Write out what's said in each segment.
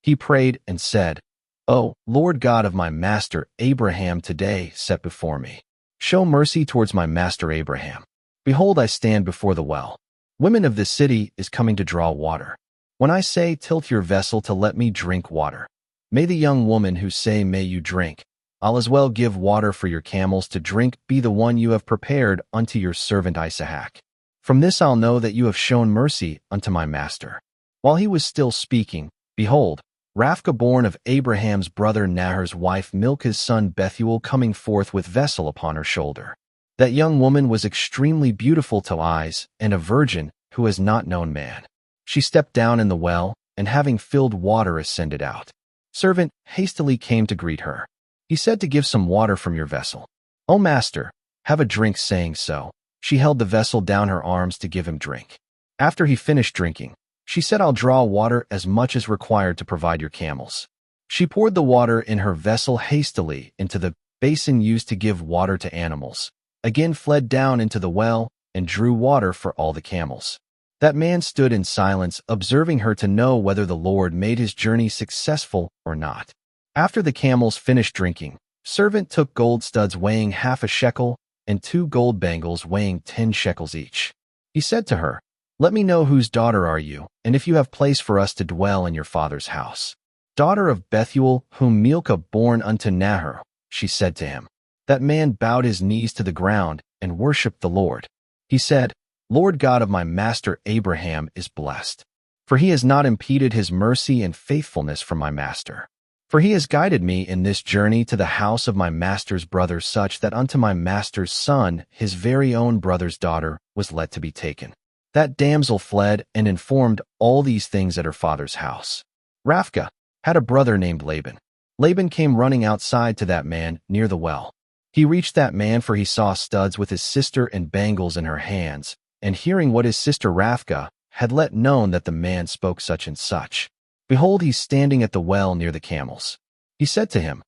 He prayed and said, "O Lord God of my master Abraham, today set before me. Show mercy towards my master Abraham. Behold, I stand before the well. Women of this city is coming to draw water. When I say, tilt your vessel to let me drink water, may the young woman who say, may you drink, I'll as well give water for your camels to drink, be the one you have prepared unto your servant Isaac. From this I'll know that you have shown mercy unto my master." While he was still speaking, behold, Rivkah born of Abraham's brother Nahor's wife Milcah's son Bethuel coming forth with vessel upon her shoulder. That young woman was extremely beautiful to eyes, and a virgin who has not known man. She stepped down in the well, and having filled water ascended out. Servant hastily came to greet her. He said to give some water from your vessel. "O master, have a drink," saying so. She held the vessel down her arms to give him drink. After he finished drinking, she said, "I'll draw water as much as required to provide your camels." She poured the water in her vessel hastily into the basin used to give water to animals, again fled down into the well, and drew water for all the camels. That man stood in silence, observing her to know whether the Lord made his journey successful or not. After the camels finished drinking, servant took gold studs weighing half a shekel and 2 gold bangles weighing 10 shekels each. He said to her, "Let me know whose daughter are you, and if you have place for us to dwell in your father's house." "Daughter of Bethuel, whom Milcah born unto Nahor," she said to him. That man bowed his knees to the ground and worshipped the Lord. He said, "Lord God of my master Abraham is blessed, for he has not impeded his mercy and faithfulness from my master. For he has guided me in this journey to the house of my master's brother, such that unto my master's son, his very own brother's daughter, was let to be taken." That damsel fled and informed all these things at her father's house. Rivkah had a brother named Laban. Laban came running outside to that man near the well. He reached that man, for he saw studs with his sister and bangles in her hands, and hearing what his sister Rivkah had let known that the man spoke such and such. Behold, he's standing at the well near the camels. He said to him,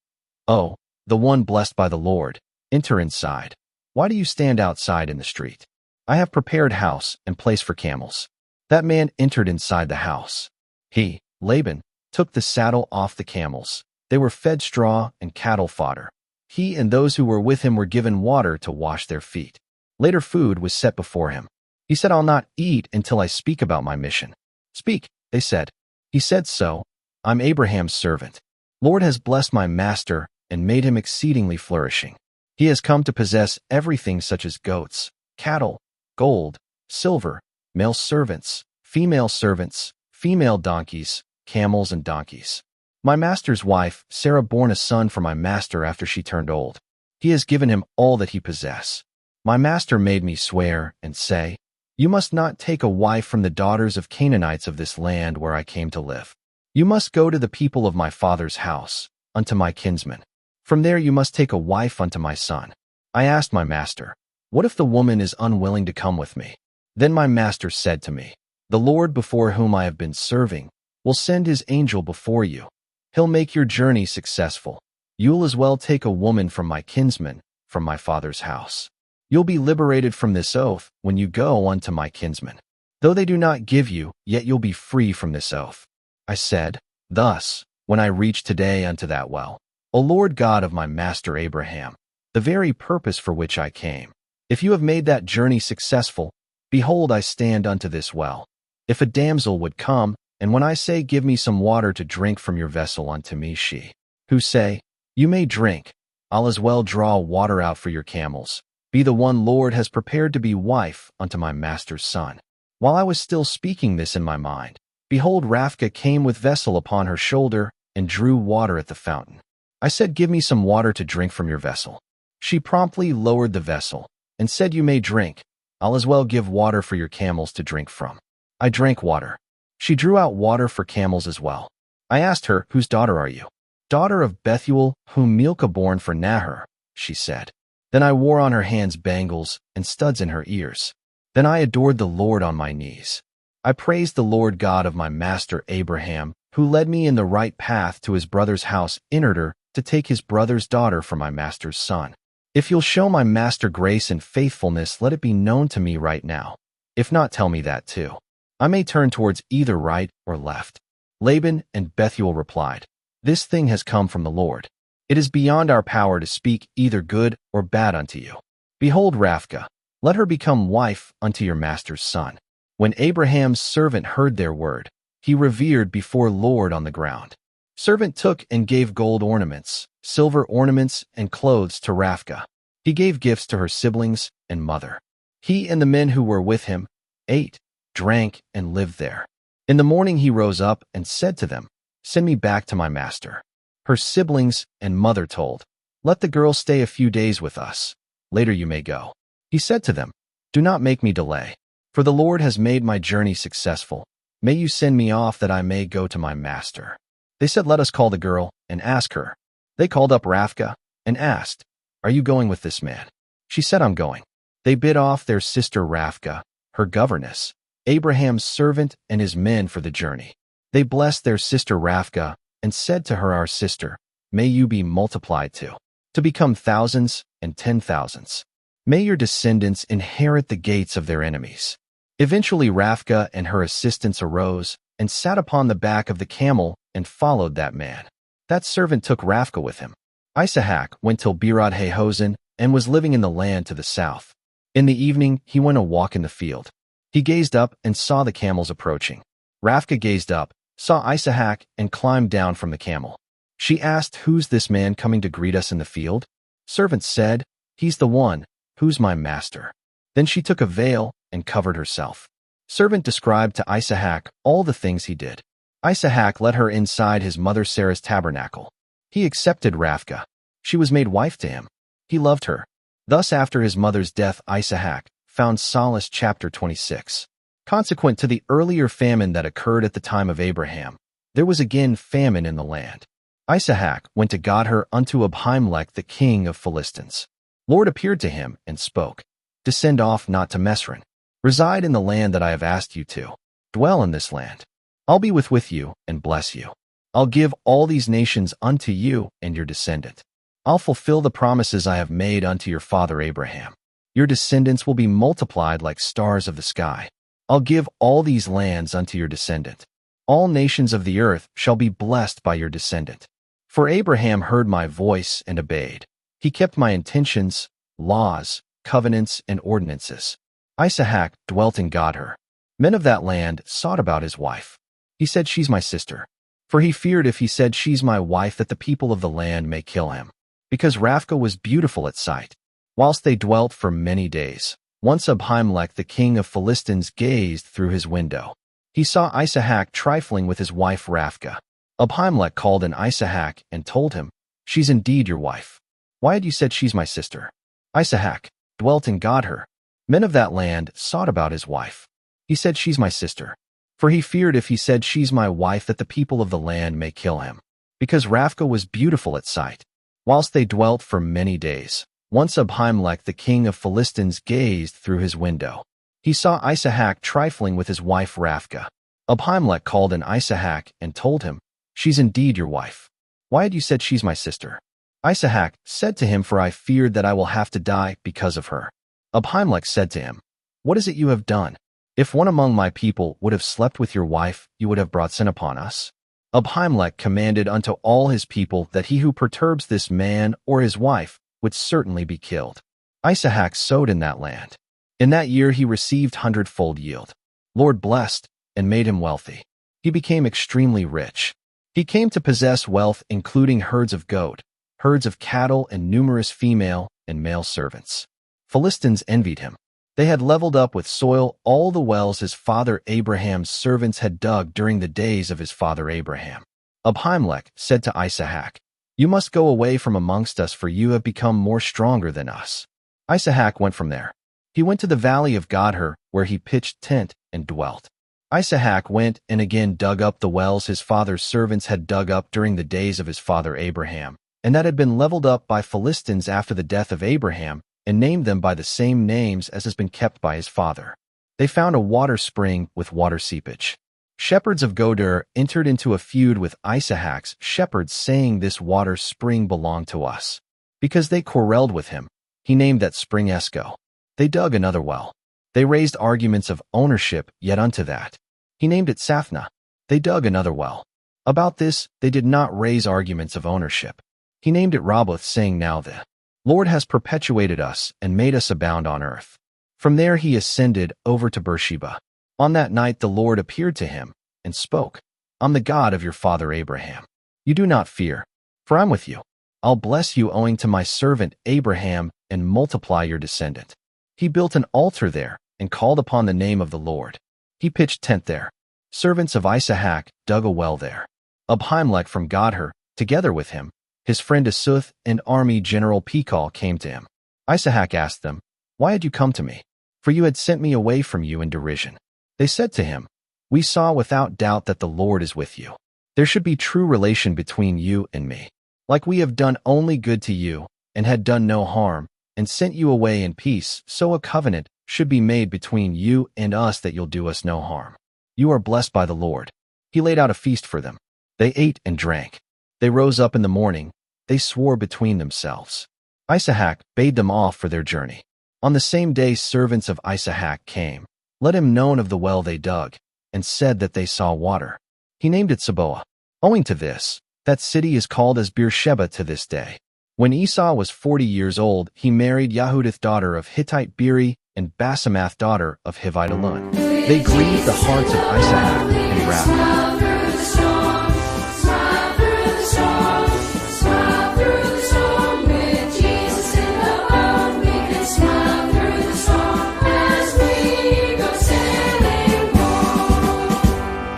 "Oh, the one blessed by the Lord, enter inside. Why do you stand outside in the street? I have prepared house and place for camels." That man entered inside the house. He, Laban, took the saddle off the camels. They were fed straw and cattle fodder. He and those who were with him were given water to wash their feet. Later food was set before him. He said, "I'll not eat until I speak about my mission." "Speak," they said. He said, "So, I'm Abraham's servant. Lord has blessed my master and made him exceedingly flourishing. He has come to possess everything such as goats, cattle, gold, silver, male servants, female donkeys, camels and donkeys. My master's wife, Sarah, born a son for my master after she turned old. He has given him all that he possesses. My master made me swear and say, you must not take a wife from the daughters of Canaanites of this land where I came to live. You must go to the people of my father's house, unto my kinsmen. From there you must take a wife unto my son." I asked my master, "What if the woman is unwilling to come with me?" Then my master said to me, "The Lord before whom I have been serving will send his angel before you. He'll make your journey successful. You'll as well take a woman from my kinsmen, from my father's house. You'll be liberated from this oath when you go unto my kinsmen. Though they do not give you, yet you'll be free from this oath." I said, "Thus, when I reach today unto that well, O Lord God of my master Abraham, the very purpose for which I came, if you have made that journey successful, behold, I stand unto this well. If a damsel would come, and when I say, give me some water to drink from your vessel unto me, she, who say, you may drink, I'll as well draw water out for your camels, be the one Lord has prepared to be wife unto my master's son." While I was still speaking this in my mind, behold, Rivkah came with vessel upon her shoulder and drew water at the fountain. I said, "Give me some water to drink from your vessel." She promptly lowered the vessel and said, "You may drink. I'll as well give water for your camels to drink from." I drank water. She drew out water for camels as well. I asked her, "Whose daughter are you?" "Daughter of Bethuel, whom Milcah born for Nahor," she said. Then I wore on her hands bangles and studs in her ears. Then I adored the Lord on my knees. I praised the Lord God of my master Abraham, who led me in the right path to his brother's house in order to take his brother's daughter for my master's son. If you'll show my master grace and faithfulness, let it be known to me right now. If not, tell me that too. I may turn towards either right or left. Laban and Bethuel replied, "This thing has come from the Lord. It is beyond our power to speak either good or bad unto you. Behold Rivkah, let her become wife unto your master's son." When Abraham's servant heard their word, he revered before Lord on the ground. Servant took and gave gold ornaments, silver ornaments, and clothes to Rivkah. He gave gifts to her siblings and mother. He and the men who were with him ate, drank, and lived there. In the morning he rose up and said to them, "Send me back to my master." Her siblings and mother told, "Let the girl stay a few days with us. Later you may go." He said to them, "Do not make me delay, for the Lord has made my journey successful. May you send me off that I may go to my master." They said, "Let us call the girl and ask her." They called up Rivkah and asked, "Are you going with this man?" She said, "I'm going." They bid off their sister Rivkah, her governess, Abraham's servant, and his men for the journey. They blessed their sister Rivkah and said to her, "Our sister, may you be multiplied to become thousands and 10,000s. May your descendants inherit the gates of their enemies." Eventually Rivkah and her assistants arose and sat upon the back of the camel and followed that man. That servant took Rivkah with him. Isaac went till Beerot-Hahozen and was living in the land to the south. In the evening he went a walk in the field. He gazed up and saw the camels approaching. Rivkah gazed up, saw Isaac, and climbed down from the camel. She asked, "Who's this man coming to greet us in the field?" Servant said, "He's the one. Who's my master?" Then she took a veil and covered herself. Servant described to Isaac all the things he did. Isaac led her inside his mother Sarah's tabernacle. He accepted Rivkah. She was made wife to him. He loved her. Thus after his mother's death Isaac found solace. Chapter 26. Consequent to the earlier famine that occurred at the time of Abraham, there was again famine in the land. Isaac went to Godher unto Abimelech the king of Philistines. Lord appeared to him and spoke, "Descend off not to Mesron. Reside in the land that I have asked you to. Dwell in this land. I'll be with you and bless you. I'll give all these nations unto you and your descendant. I'll fulfill the promises I have made unto your father Abraham. Your descendants will be multiplied like stars of the sky. I'll give all these lands unto your descendant. All nations of the earth shall be blessed by your descendant." For Abraham heard my voice and obeyed. He kept my intentions, laws, covenants, and ordinances. Isaac dwelt in Godher. Men of that land sought about his wife. He said, "She's my sister." For he feared if he said, "She's my wife," that the people of the land may kill him. Because Rivkah was beautiful at sight. Whilst they dwelt for many days, once Abimelech the king of Philistines gazed through his window. He saw Isaac trifling with his wife Rivkah. Abimelech called in Isaac and told him, "She's indeed your wife. Why had you said she's my sister?" Isaac dwelt in Godher. Men of that land sought about his wife. He said, "She's my sister." For he feared if he said, "She's my wife," that the people of the land may kill him. Because Rivkah was beautiful at sight. Whilst they dwelt for many days, once Abimelech the king of Philistines gazed through his window. He saw Isaac trifling with his wife Rivkah. Abimelech called in Isaac and told him, "She's indeed your wife. Why had you said she's my sister?" Isaac said to him, "For I feared that I will have to die because of her." Abimelech said to him, "What is it you have done? If one among my people would have slept with your wife, you would have brought sin upon us." Abimelech commanded unto all his people that he who perturbs this man or his wife would certainly be killed. Isaac sowed in that land. In that year he received hundredfold yield. Lord blessed and made him wealthy. He became extremely rich. He came to possess wealth including herds of goat, herds of cattle, and numerous female and male servants. Philistines envied him. They had leveled up with soil all the wells his father Abraham's servants had dug during the days of his father Abraham. Abimelech said to Isaac, "You must go away from amongst us, for you have become more stronger than us." Isaac went from there. He went to the valley of Godher, where he pitched tent and dwelt. Isaac went and again dug up the wells his father's servants had dug up during the days of his father Abraham, and that had been leveled up by Philistines after the death of Abraham, and named them by the same names as has been kept by his father. They found a water spring with water seepage. Shepherds of Godher entered into a feud with Isaac's shepherds, saying, "This water spring belonged to us." Because they quarreled with him, he named that spring Esco. They dug another well. They raised arguments of ownership yet unto that. He named it Saphna. They dug another well. About this, they did not raise arguments of ownership. He named it Roboth, saying, "Now the Lord has perpetuated us and made us abound on earth." From there he ascended over to Beersheba. On that night the Lord appeared to him and spoke, "I'm the God of your father Abraham. You do not fear, for I'm with you. I'll bless you owing to my servant Abraham and multiply your descendant." He built an altar there and called upon the name of the Lord. He pitched tent there. Servants of Isaac dug a well there. Abimelech from Godher, together with him, his friend Asuth and army general Pekal came to him. Isaac asked them, "Why had you come to me? For you had sent me away from you in derision." They said to him, "We saw without doubt that the Lord is with you. There should be true relation between you and me. Like we have done only good to you, and had done no harm, and sent you away in peace, so a covenant should be made between you and us that you'll do us no harm. You are blessed by the Lord." He laid out a feast for them. They ate and drank. They rose up in the morning. They swore between themselves. Isaac bade them off for their journey. On the same day servants of Isaac came, let him known of the well they dug, and said that they saw water. He named it Saboa. Owing to this, that city is called as Beersheba to this day. When Esau was 40 years old, he married Yahudith daughter of Hittite Beri and Basemath daughter of Hivite Elun. They grieved the hearts of Isaac and Rabbi.